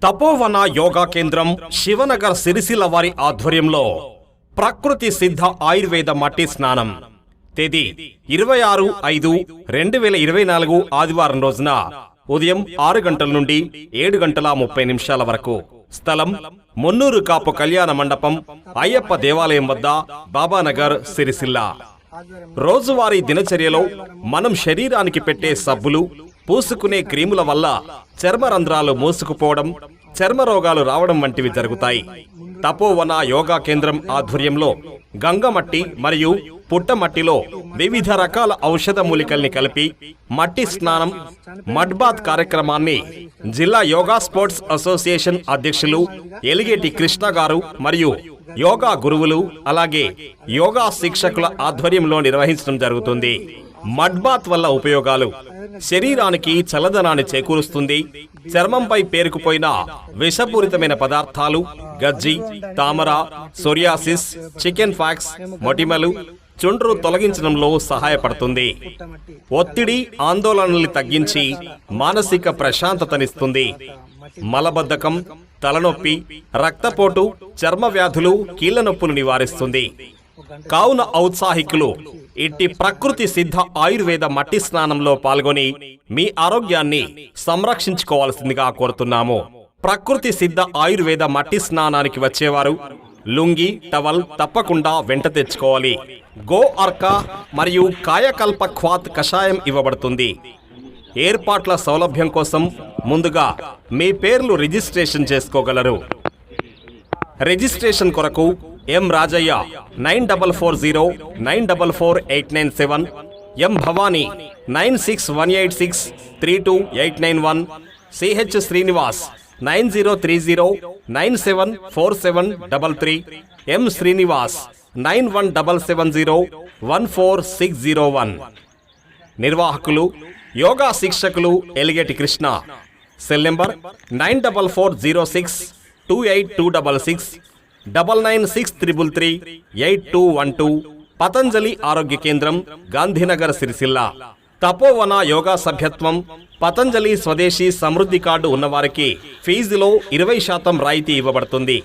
తపోవన యోగా కేంద్రం శివనగర్ సిరిసిల్ల వారి ఆధ్వర్యంలో ప్రకృతి సిద్ధ ఆయుర్వేద మట్టి స్నానం. తేదీ 26/5/2024 ఆదివారం రోజున ఉదయం 6 గంటల నుండి 7:30 వరకు. స్థలం మున్నూరు కాపు కళ్యాణ మండపం, అయ్యప్ప దేవాలయం వద్ద, బాబానగర్, సిరిసిల్ల. రోజువారీ దినచర్యలో మనం శరీరానికి పెట్టే సబ్బులు, పూసుకునే క్రీముల వల్ల చర్మరంధ్రాలు మూసుకుపోవడం, చర్మ రోగాలు రావడం వంటివి జరుగుతాయి. తపోవన యోగా కేంద్రం ఆధ్వర్యంలో గంగమట్టి మరియు పుట్టమట్టిలో వివిధ రకాల ఔషధ మూలికల్ని కలిపి మట్టి స్నానం, మడ్బాత్ కార్యక్రమాన్ని జిల్లా యోగా స్పోర్ట్స్ అసోసియేషన్ అధ్యక్షులు ఎలిగేటి కృష్ణ గారు మరియు యోగా గురువులు అలాగే యోగా శిక్షకుల ఆధ్వర్యంలో నిర్వహించడం జరుగుతుంది. మడ్బాత్ వల్ల ఉపయోగాలు: శరీరానికి చల్లదనాన్ని చేకూరుస్తుంది. చర్మంపై పేరుకుపోయిన విషపూరితమైన పదార్థాలు, గజ్జి, తామర, సోరియాసిస్, చికెన్ ఫాక్స్, మొటిమలు, చుండ్రు తొలగించడంలో సహాయపడుతుంది. ఒత్తిడి, ఆందోళనల్ని తగ్గించి మానసిక ప్రశాంతతనిస్తుంది. మలబద్ధకం, తలనొప్పి, రక్తపోటు, చర్మ వ్యాధులు, కీళ్ల నొప్పులు నివారిస్తుంది. కావున ఔత్సాహికులు ఇట్టి ప్రకృతి సిద్ధ ఆయుర్వేద మట్టి స్నానంలో పాల్గొని మీ ఆరోగ్యాన్ని సంరక్షించుకోవాల్సిందిగా కోరుతున్నాము. ప్రకృతి సిద్ధ ఆయుర్వేద మట్టి స్నానానికి వచ్చేవారు లుంగి, టవల్ తప్పకుండా వెంట తెచ్చుకోవాలి. గో అర్కా మరియు కాయకల్ప క్వాత్ కషాయం ఇవ్వబడుతుంది. ఏర్పాట్ల సౌలభ్యం కోసం ముందుగా మీ పేర్లు రిజిస్ట్రేషన్ చేసుకోగలరు. రిజిస్ట్రేషన్ కొరకు M Rajaiah 9440944897, M Bhavani 9618632891, CH Srinivas 9030974733, M Srinivas 9177014601. నిర్వాహకులు యోగా శిక్షకులు ఎలిగేటి కృష్ణ. Cell number 9440628266, 9963338212. పతంజలి ఆరోగ్య కేంద్రం, గాంధీనగర్, సిరిసిల్ల. తపోవన యోగా సభ్యత్వం, పతంజలి స్వదేశీ సమృద్ధి కార్డు ఉన్నవారికి ఫీజులో 20% రాయితీ ఇవ్వబడుతుంది.